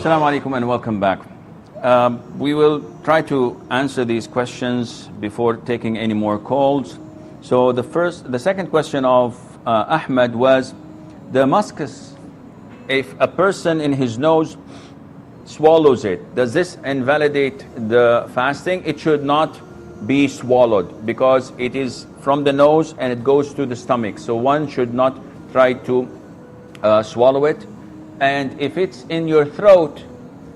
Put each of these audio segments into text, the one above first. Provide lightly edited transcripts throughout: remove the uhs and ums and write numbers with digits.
Assalamu alaikum and welcome back. We will try to answer these questions before taking any more calls. So the second question of Ahmed was the mucus. If a person in his nose swallows it, does this invalidate the fasting? It should not be swallowed because it is from the nose and it goes to the stomach. So one should not try to swallow it. And if it's in your throat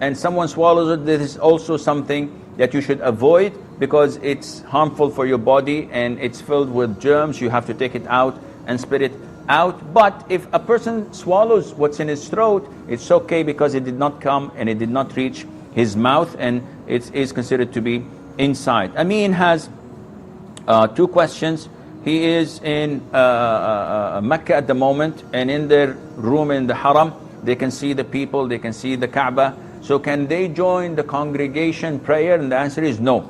and someone swallows it, this is also something that you should avoid because it's harmful for your body and it's filled with germs. You have to take it out and spit it out. But if a person swallows what's in his throat, it's okay because it did not come and it did not reach his mouth and it is considered to be inside. Amin has two questions. He is in Mecca at the moment, and in their room in the Haram, they can see the people, they can see the Kaaba. So can they join the congregation prayer? And the answer is no.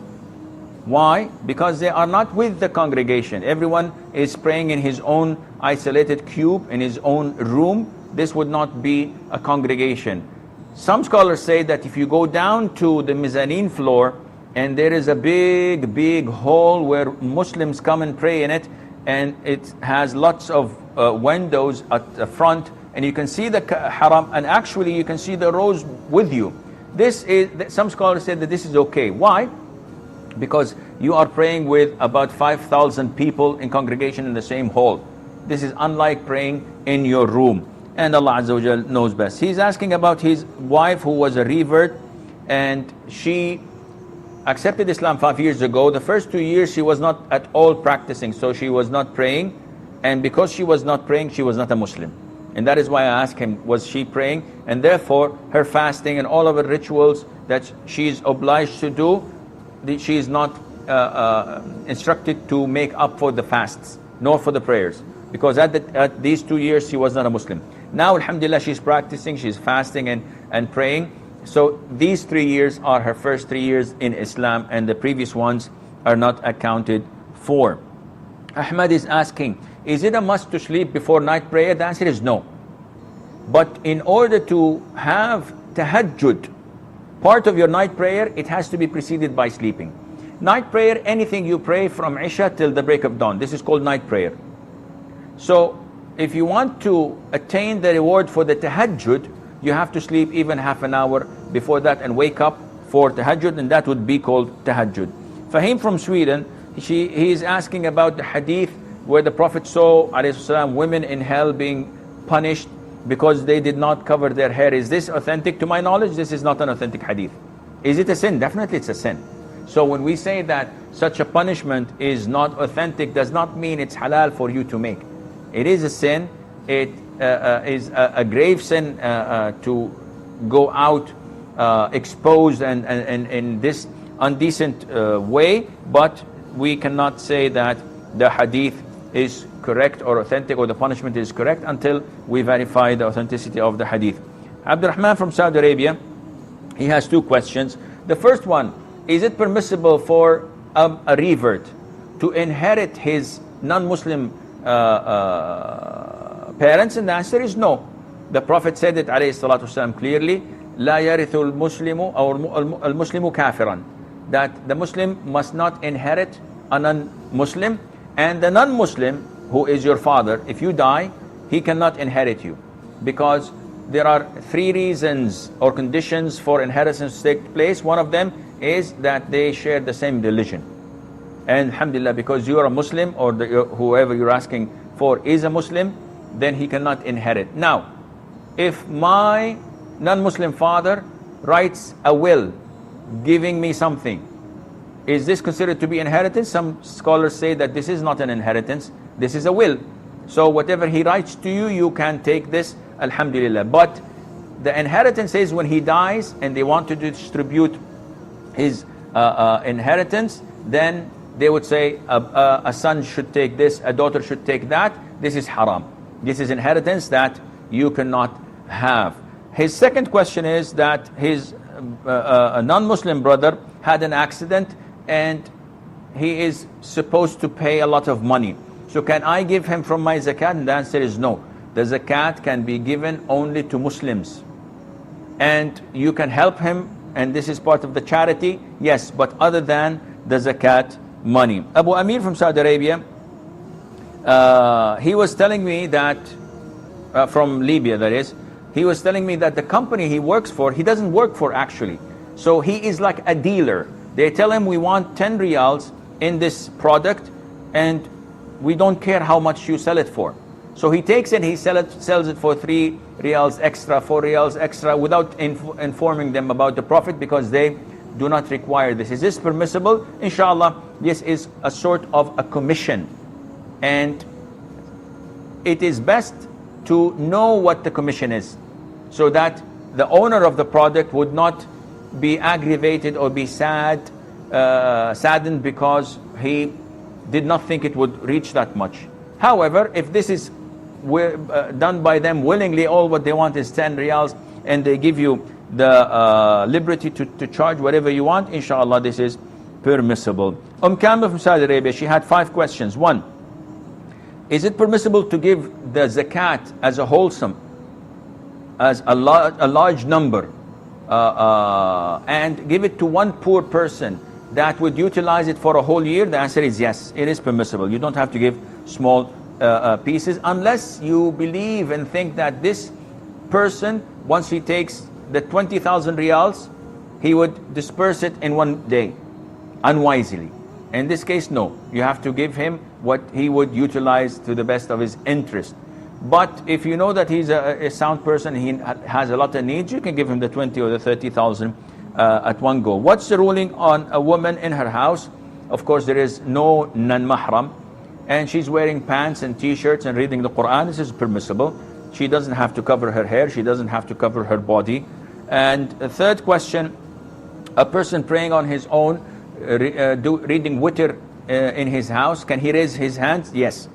Why? Because they are not with the congregation. Everyone is praying in his own isolated cube, in his own room. This would not be a congregation. Some scholars say that if you go down to the mezzanine floor, and there is a big hall where Muslims come and pray in it, and it has lots of windows at the front, and you can see the Haram, and actually you can see the rows with you. This is, some scholars say that this is okay. Why? Because you are praying with about 5,000 people in congregation in the same hall. This is unlike praying in your room, and Allah Azza wa Jal knows best. He's asking about his wife who was a revert, and she accepted Islam 5 years ago. The first 2 years she was not at all practicing, so she was not praying, and because she was not praying, she was not a Muslim. And that is why I asked him, was she praying? And therefore her fasting and all of her rituals that she is obliged to do, she is not instructed to make up for the fasts nor for the prayers, because at these 2 years she was not a Muslim. Now alhamdulillah she's practicing, she's fasting and praying. So these 3 years are her first 3 years in Islam, and the previous ones are not accounted for. Ahmad is asking, is it a must to sleep before night prayer? The answer is no. But in order to have tahajjud, part of your night prayer, it has to be preceded by sleeping. Night prayer, anything you pray from Isha till the break of dawn, this is called night prayer. So if you want to attain the reward for the tahajjud, you have to sleep even half an hour before that and wake up for tahajjud, and that would be called tahajjud. Fahim from Sweden, he is asking about the hadith where the Prophet saw ﷺ, women in hell being punished because they did not cover their hair. Is this authentic? To my knowledge, this is not an authentic hadith. Is it a sin? Definitely it's a sin. So when we say that such a punishment is not authentic, does not mean it's halal for you to make. It is a sin. It is a grave sin to go out exposed and in this indecent way, but we cannot say that the hadith is correct or authentic or the punishment is correct until we verify the authenticity of the hadith. Abdurrahman from Saudi Arabia, he has two questions. The first one, is it permissible for a revert to inherit his non-Muslim parents? And the answer is no. The Prophet said it alayhi salatu wasalam clearly, لا يرث المسلم أو المسلم كافرا, that the Muslim must not inherit a non-Muslim, and the non-Muslim who is your father, if you die, he cannot inherit you, because there are 3 reasons or conditions for inheritance to take place. One of them is that they share the same religion, and alhamdulillah, because you are a Muslim or whoever you're asking for is a Muslim, then he cannot inherit. Now, if my non-Muslim father writes a will giving me something, is this considered to be inheritance? Some scholars say that this is not an inheritance, this is a will. So whatever he writes to you, you can take this, alhamdulillah. But the inheritance is when he dies and they want to distribute his inheritance, then they would say a son should take this, a daughter should take that. This is haram. This is inheritance that you cannot have. His second question is that his a non-Muslim brother had an accident and he is supposed to pay a lot of money. So can I give him from my zakat? And the answer is no. The zakat can be given only to Muslims. and you can help him, and this is part of the charity, yes, but other than the zakat money. Abu Amir from Saudi Arabia, he was telling me that, from Libya that is, he was telling me that the company he works for, he doesn't work for actually. So he is like a dealer. They tell him, we want 10 riyals in this product, and we don't care how much you sell it for. So he takes it, he sells it for 3 riyals extra, 4 riyals extra, without informing them about the profit, because they do not require this. Is this permissible? Inshallah, this is a sort of a commission. And it is best to know what the commission is, so that the owner of the product would not be aggravated or be saddened because he did not think it would reach that much. However, if this is done by them willingly, all what they want is 10 riyals, and they give you the liberty to charge whatever you want, inshallah, this is permissible. Kamil from Saudi Arabia, she had 5 questions. 1, is it permissible to give the zakat as a wholesome, as a large number, and give it to one poor person that would utilize it for a whole year? The answer is yes, it is permissible. You don't have to give small pieces, unless you believe and think that this person, once he takes the 20,000 riyals, he would disperse it in one day, unwisely. In this case, no. You have to give him what he would utilize to the best of his interest. But if you know that he's a sound person, he has a lot of needs, you can give him the 20 or the 30,000 at one go. What's the ruling on a woman in her house? Of course, there is no non-mahram, and she's wearing pants and t-shirts and reading the Quran. This is permissible. She doesn't have to cover her hair. She doesn't have to cover her body. And the third question, a person praying on his own, reading witr in his house, can he raise his hands? Yes.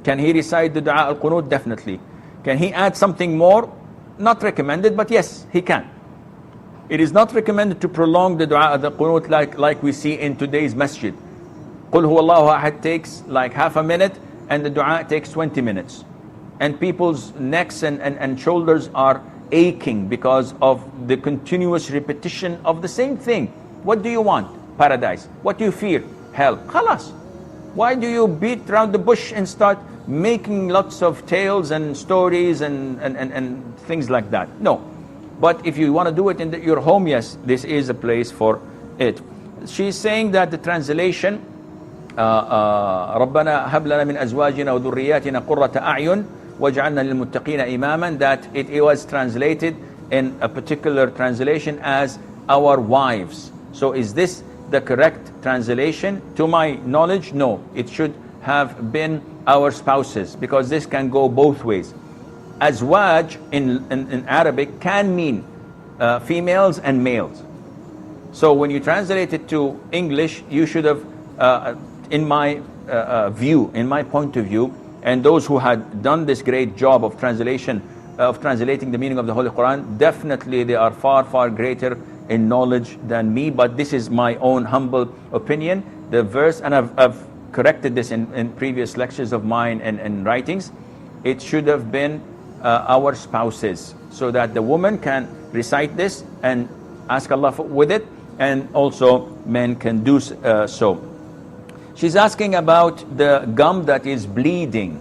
Can he recite the dua al-qunut? Definitely. Can he add something more? Not recommended, but yes, he can. It is not recommended to prolong the dua al-qunut like we see in today's masjid. Qul huwallahu ahad takes like half a minute, and the dua takes 20 minutes. And people's necks and shoulders are aching because of the continuous repetition of the same thing. What do you want? Paradise. What do you fear? Hell. Khalas. Why do you beat around the bush and start making lots of tales and stories and things like that? No. But if you want to do it in your home, yes, this is a place for it. She's saying that the translation, رَبَّنَا هَبْ لَنَا مِنْ أَزْوَاجِنَا وَذُرِّيَّاتِنَا قُرَّةَ أَعْيُنٍ وَاجْعَلْنَا لِلْمُتَّقِينَ إِمَامًا, that it was translated in a particular translation as our wives. So is this the correct translation? To my knowledge, no. It should have been our spouses, because this can go both ways. Azwaj in Arabic can mean females and males. So when you translate it to English, you should have, in my view, in my point of view, and those who had done this great job of translating the meaning of the Holy Quran, definitely they are far, far greater in knowledge than me. But this is my own humble opinion. The verse, and I've corrected this in previous lectures of mine and writings, it should have been our spouses, so that the woman can recite this and ask Allah with it, and also men can do so. She's asking about the gum that is bleeding,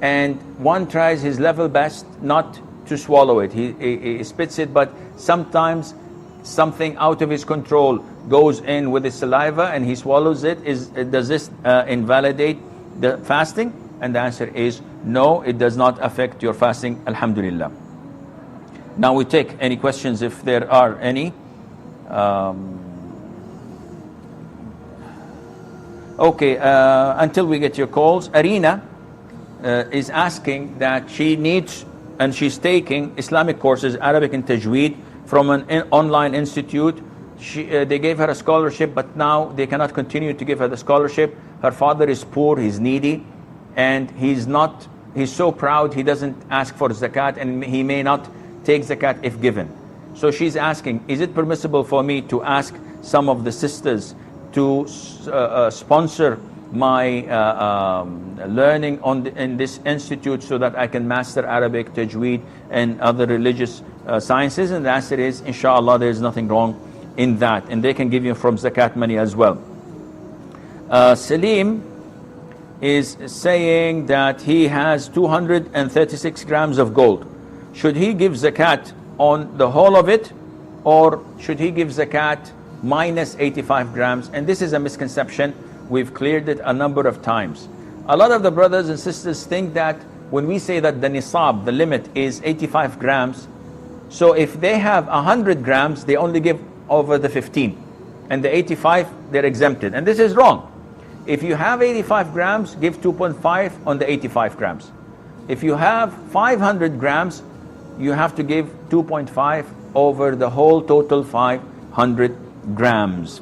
and one tries his level best not to swallow it. He spits it, but sometimes something out of his control goes in with his saliva and he swallows it. Does this invalidate the fasting? And the answer is no, it does not affect your fasting, alhamdulillah. Now we take any questions if there are any. Okay, until we get your calls, Arina is asking that she needs, and she's taking Islamic courses, Arabic and Tajweed, from an online institute. They gave her a scholarship, but now they cannot continue to give her the scholarship. Her father is poor, he's needy, and he's so proud he doesn't ask for zakat, and he may not take zakat if given. So she's asking, is it permissible for me to ask some of the sisters to sponsor my learning in this institute so that I can master Arabic, Tajweed, and other religious sciences? And the answer is, inshallah, there is nothing wrong in that. And they can give you from zakat money as well. Salim is saying that he has 236 grams of gold. Should he give zakat on the whole of it, or should he give zakat minus 85 grams? And this is a misconception. We've cleared it a number of times. A lot of the brothers and sisters think that when we say that the nisab, the limit, is 85 grams, so if they have 100 grams, they only give over the 15. And the 85, they're exempted. And this is wrong. If you have 85 grams, give 2.5 on the 85 grams. If you have 500 grams, you have to give 2.5 over the whole total 500 grams.